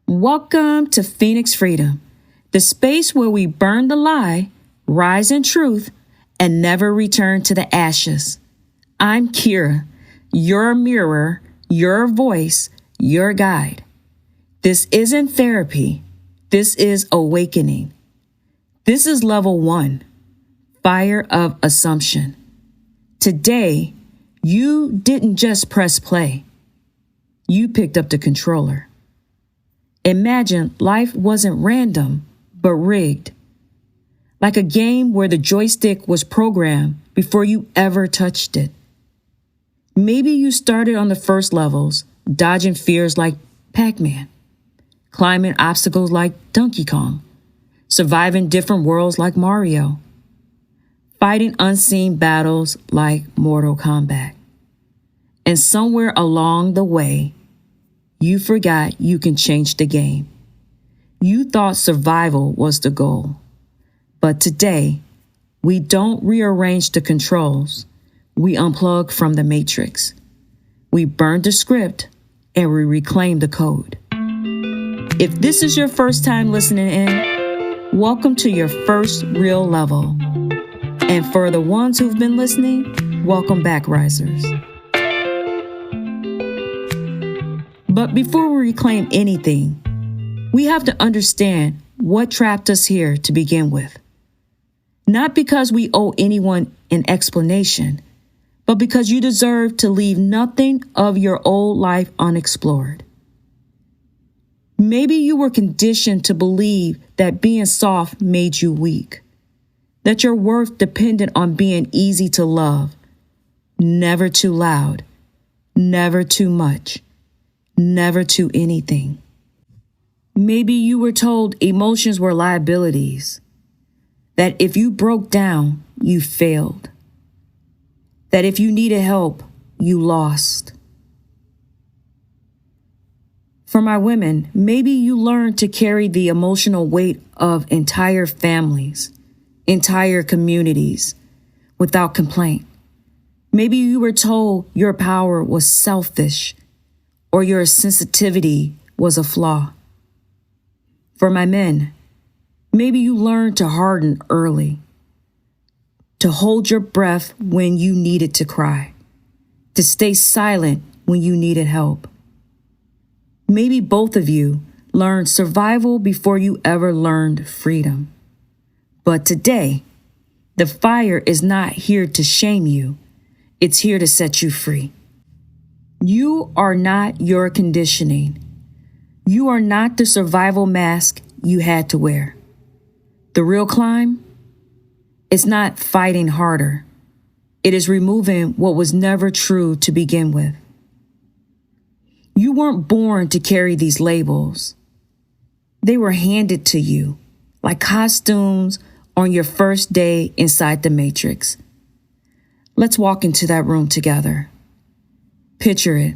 Welcome to Phoenix Freedom, the space where we burn the lie, rise in truth, and never return to the ashes. I'm Kera, your mirror, your voice, your guide. This isn't therapy. This is awakening. This is level 1, fire of assumption. Today, you didn't just press play. You picked up the controller. Imagine life wasn't random, but rigged. Like a game where the joystick was programmed before you ever touched it. Maybe you started on the first levels, dodging fears like Pac-Man, climbing obstacles like Donkey Kong, surviving different worlds like Mario, fighting unseen battles like Mortal Kombat. And somewhere along the way, you forgot you can change the game. You thought survival was the goal. But today, we don't rearrange the controls. We unplug from the matrix. We burn the script and we reclaim the code. If this is your first time listening in, welcome to your first real level. And for the ones who've been listening, welcome back, risers. But before we reclaim anything, we have to understand what trapped us here to begin with. Not because we owe anyone an explanation, but because you deserve to leave nothing of your old life unexplored. Maybe you were conditioned to believe that being soft made you weak, that your worth depended on being easy to love, never too loud, never too much, never too anything. Maybe you were told emotions were liabilities, that if you broke down, you failed, that if you needed help, you lost. For my women, maybe you learned to carry the emotional weight of entire families, entire communities, without complaint. Maybe you were told your power was selfish or your sensitivity was a flaw. For my men, maybe you learned to harden early, to hold your breath when you needed to cry, to stay silent when you needed help. Maybe both of you learned survival before you ever learned freedom. But today, the fire is not here to shame you. It's here to set you free. You are not your conditioning. You are not the survival mask you had to wear. The real climb is not fighting harder. It is removing what was never true to begin with. You weren't born to carry these labels. They were handed to you like costumes on your first day inside the matrix. Let's walk into that room together. Picture it.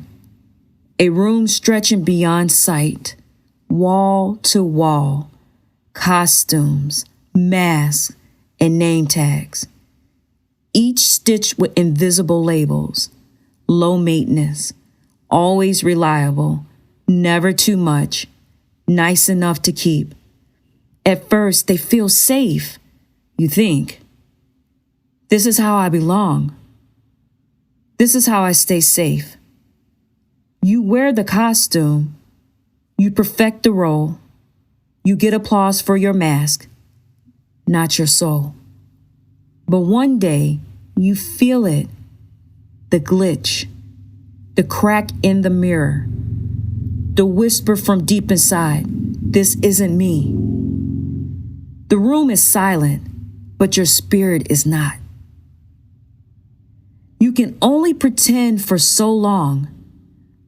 A room stretching beyond sight, wall to wall, costumes, masks, and name tags. Each stitched with invisible labels, low maintenance, always reliable, never too much, nice enough to keep. At first, they feel safe. You think, this is how I belong. This is how I stay safe. You wear the costume. You perfect the role. You get applause for your mask, not your soul. But one day, you feel it, the glitch, the crack in the mirror, the whisper from deep inside, this isn't me. The room is silent, but your spirit is not. You can only pretend for so long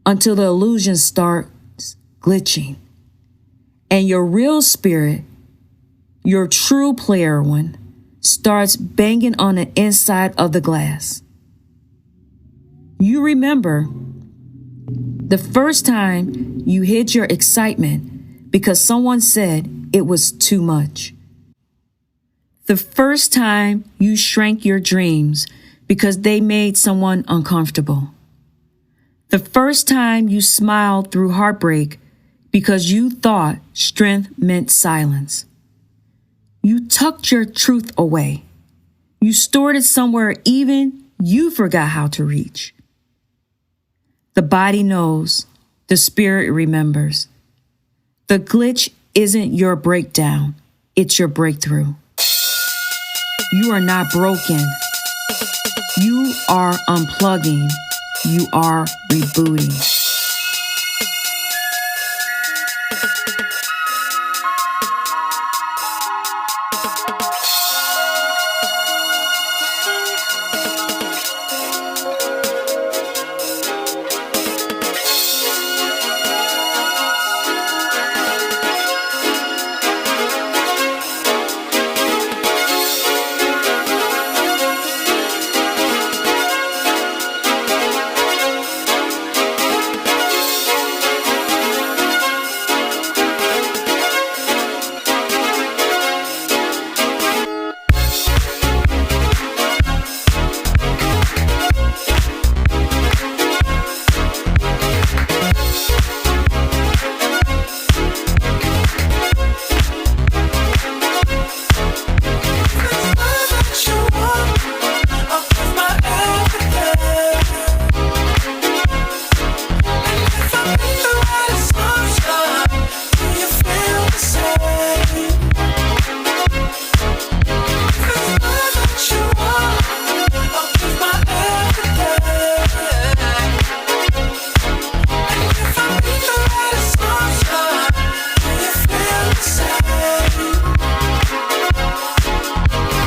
until the illusion starts glitching. And your real spirit, your true player one, starts banging on the inside of the glass. You remember the first time you hid your excitement because someone said it was too much. The first time you shrank your dreams because they made someone uncomfortable. The first time you smiled through heartbreak because you thought strength meant silence. You tucked your truth away. You stored it somewhere even you forgot how to reach. The body knows, the spirit remembers. The glitch isn't your breakdown, it's your breakthrough. You are not broken. You are unplugging. You are rebooting.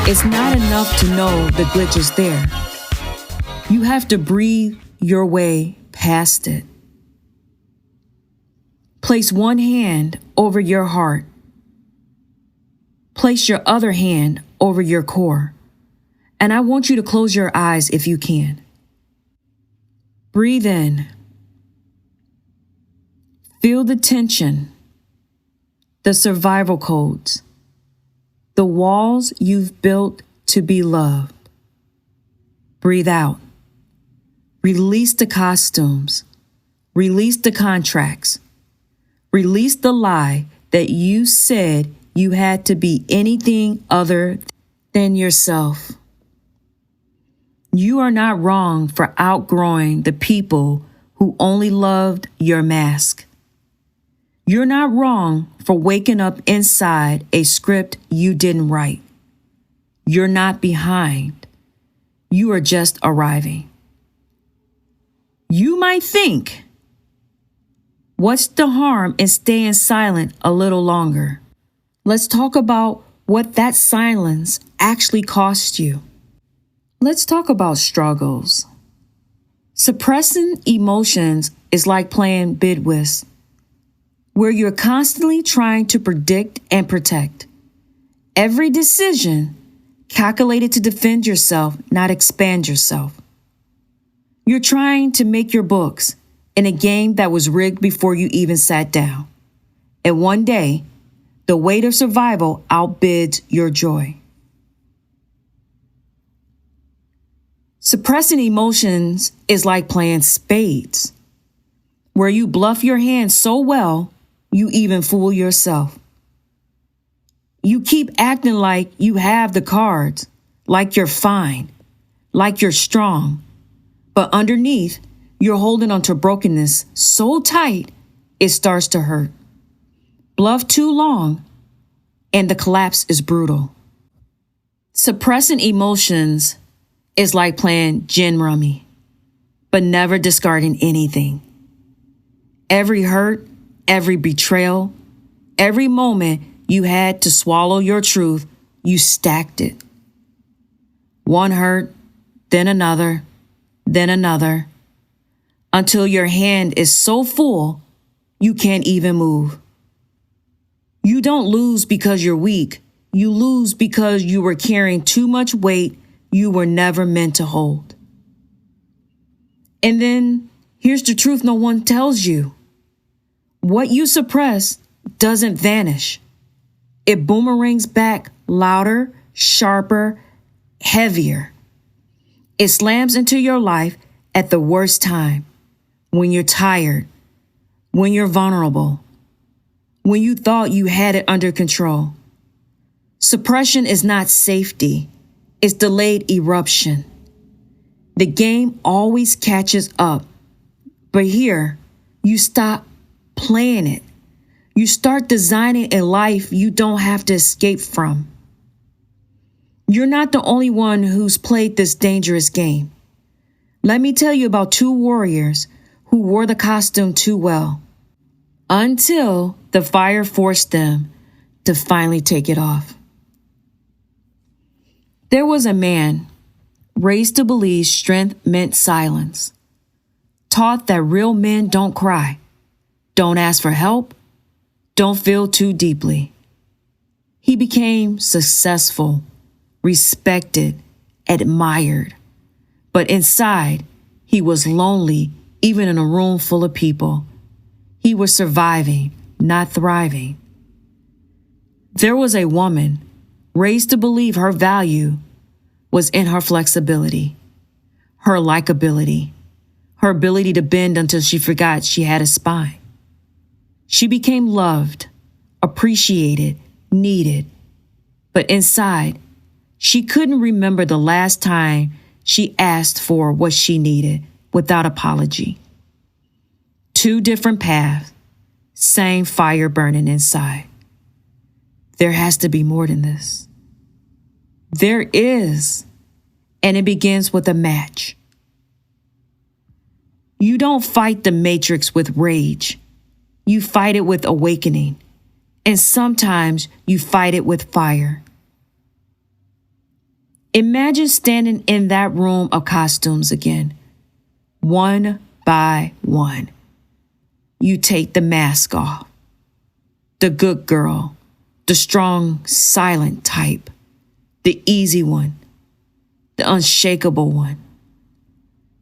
It's not enough to know the glitch is there. You have to breathe your way past it. Place one hand over your heart. Place your other hand over your core. And I want you to close your eyes if you can. Breathe in. Feel the tension, the survival codes, the walls you've built to be loved. Breathe out. Release the costumes. Release the contracts. Release the lie that you said you had to be anything other than yourself. You are not wrong for outgrowing the people who only loved your mask. You're not wrong for waking up inside a script you didn't write. You're not behind. You are just arriving. You might think, what's the harm in staying silent a little longer? Let's talk about what that silence actually cost you. Let's talk about struggles. Suppressing emotions is like playing bid whist, where you're constantly trying to predict and protect. Every decision calculated to defend yourself, not expand yourself. You're trying to make your books in a game that was rigged before you even sat down. And one day, the weight of survival outbids your joy. Suppressing emotions is like playing spades, where you bluff your hand so well, you even fool yourself. You keep acting like you have the cards, like you're fine, like you're strong. But underneath, you're holding onto brokenness so tight, it starts to hurt. Bluff too long, and the collapse is brutal. Suppressing emotions is like playing gin rummy, but never discarding anything. Every hurt, every betrayal, every moment you had to swallow your truth, you stacked it. One hurt, then another, until your hand is so full, you can't even move. You don't lose because you're weak. You lose because you were carrying too much weight you were never meant to hold. And then here's the truth no one tells you. What you suppress doesn't vanish. It boomerangs back louder, sharper, heavier. It slams into your life at the worst time, when you're tired, when you're vulnerable, when you thought you had it under control. Suppression is not safety, it's delayed eruption. The game always catches up, but here, you stop playing it. You start designing a life you don't have to escape from. You're not the only one who's played this dangerous game. Let me tell you about two warriors who wore the costume too well, until the fire forced them to finally take it off. There was a man raised to believe strength meant silence, taught that real men don't cry, don't ask for help, don't feel too deeply. He became successful, respected, admired, but inside he was lonely, even in a room full of people. He was surviving, not thriving. There was a woman raised to believe her value was in her flexibility, her likability, her ability to bend until she forgot she had a spine. She became loved, appreciated, needed, but inside, she couldn't remember the last time she asked for what she needed without apology. Two different paths, same fire burning inside. There has to be more than this. There is, and it begins with a match. You don't fight the matrix with rage. You fight it with awakening, and sometimes you fight it with fire. Imagine standing in that room of costumes again, one by one. You take the mask off. The good girl, the strong, silent type, the easy one, the unshakable one.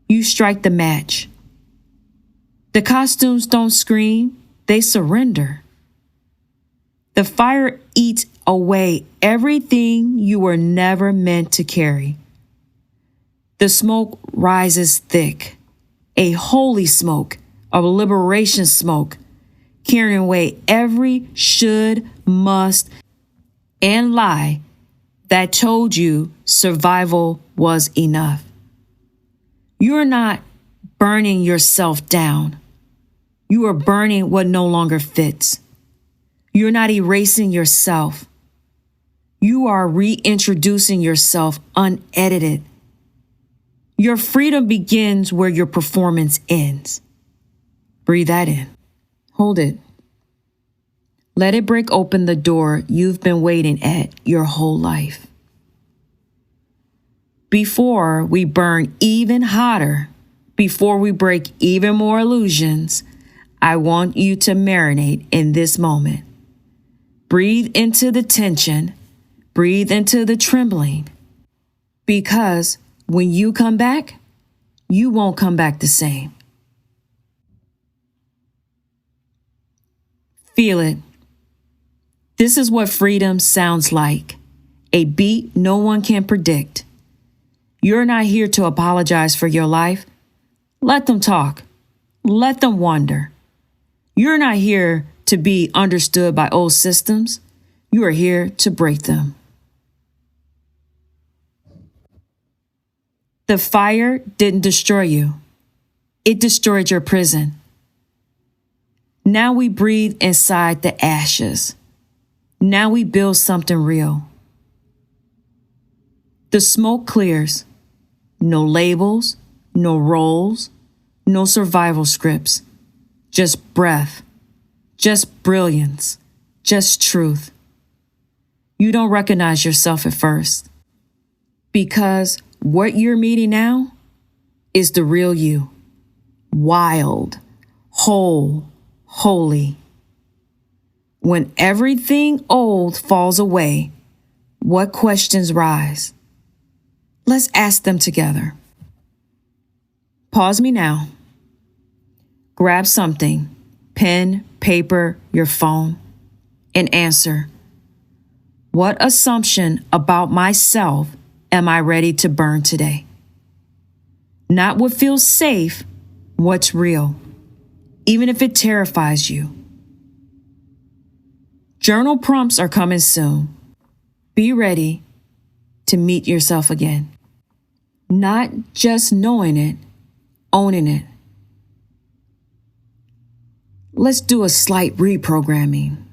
You strike the match. The costumes don't scream, they surrender. The fire eats away everything you were never meant to carry. The smoke rises thick, a holy smoke, a liberation smoke, carrying away every should, must, and lie that told you survival was enough. You're not burning yourself down. You are burning what no longer fits. You're not erasing yourself. You are reintroducing yourself unedited. Your freedom begins where your performance ends. Breathe that in. Hold it. Let it break open the door you've been waiting at your whole life. Before we burn even hotter, before we break even more illusions, I want you to marinate in this moment. Breathe into the tension. Breathe into the trembling. Because when you come back, you won't come back the same. Feel it. This is what freedom sounds like. A beat no one can predict. You're not here to apologize for your life. Let them talk. Let them wonder. You're not here to be understood by old systems. You are here to break them. The fire didn't destroy you. It destroyed your prison. Now we breathe inside the ashes. Now we build something real. The smoke clears. No labels, no roles, no survival scripts. Just breath, just brilliance, just truth. You don't recognize yourself at first, because what you're meeting now is the real you. Wild, whole, holy. When everything old falls away, what questions rise? Let's ask them together. Pause me now. Grab something, pen, paper, your phone, and answer. What assumption about myself am I ready to burn today? Not what feels safe, what's real, even if it terrifies you. Journal prompts are coming soon. Be ready to meet yourself again. Not just knowing it, owning it. Let's do a slight reprogramming.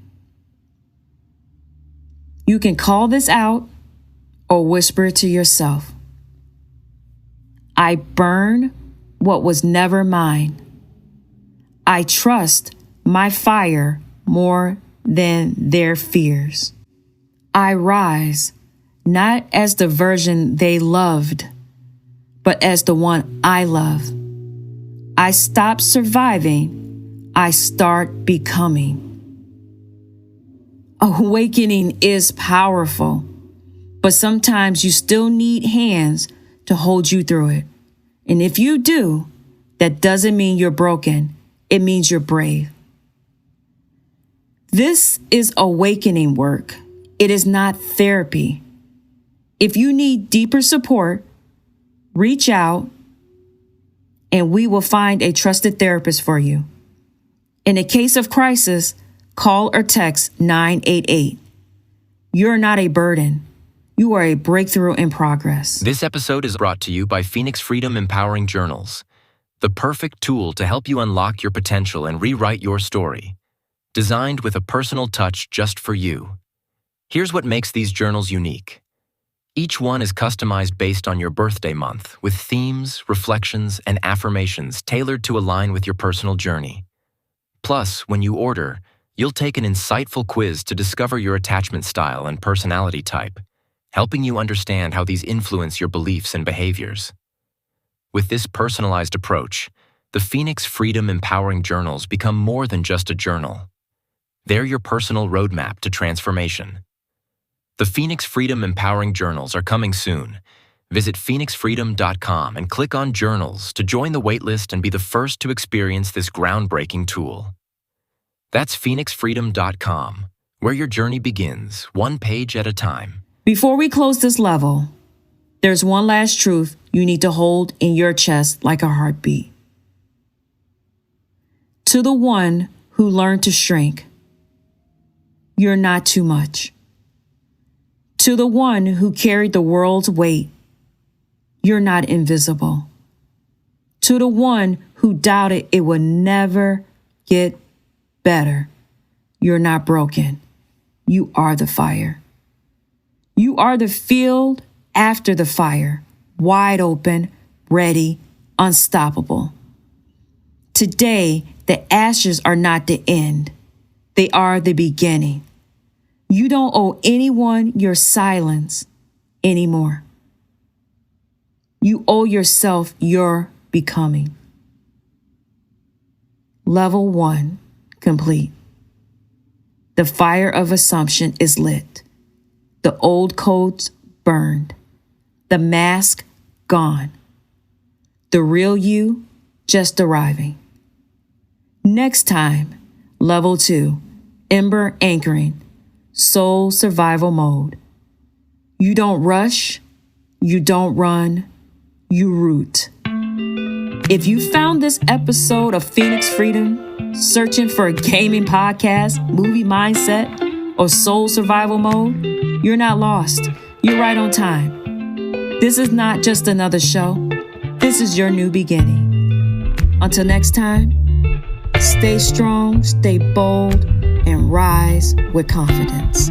You can call this out or whisper it to yourself. I burn what was never mine. I trust my fire more than their fears. I rise not as the version they loved, but as the one I love. I stop surviving. I start becoming. Awakening is powerful, but sometimes you still need hands to hold you through it. And if you do, that doesn't mean you're broken. It means you're brave. This is awakening work. It is not therapy. If you need deeper support, reach out and we will find a trusted therapist for you. In a case of crisis, call or text 988. You're not a burden. You are a breakthrough in progress. This episode is brought to you by Phoenix Freedom Empowering Journals, the perfect tool to help you unlock your potential and rewrite your story. Designed with a personal touch just for you. Here's what makes these journals unique. Each one is customized based on your birthday month, with themes, reflections, and affirmations tailored to align with your personal journey. Plus, when you order, you'll take an insightful quiz to discover your attachment style and personality type, helping you understand how these influence your beliefs and behaviors. With this personalized approach, the Phoenix Freedom Empowering Journals become more than just a journal. They're your personal roadmap to transformation. The Phoenix Freedom Empowering Journals are coming soon. Visit phoenixfreedom.com and click on Journals to join the waitlist and be the first to experience this groundbreaking tool. That's phoenixfreedom.com, where your journey begins, one page at a time. Before we close this level, there's one last truth you need to hold in your chest like a heartbeat. To the one who learned to shrink, you're not too much. To the one who carried the world's weight, you're not invisible. To the one who doubted it would never get better, you're not broken. You are the fire. You are the field after the fire, wide open, ready, unstoppable. Today, the ashes are not the end. They are the beginning. You don't owe anyone your silence anymore. You owe yourself your becoming. Level 1 complete. The fire of assumption is lit. The old codes burned. The mask gone. The real you just arriving. Next time, level 2, ember anchoring, soul survival mode. You don't rush, you don't run, you root. If you found this episode of Phoenix Freedom searching for a gaming podcast, movie mindset, or soul survival mode, you're not lost. You're right on time. This is not just another show. This is your new beginning. Until next time, stay strong, stay bold, and rise with confidence.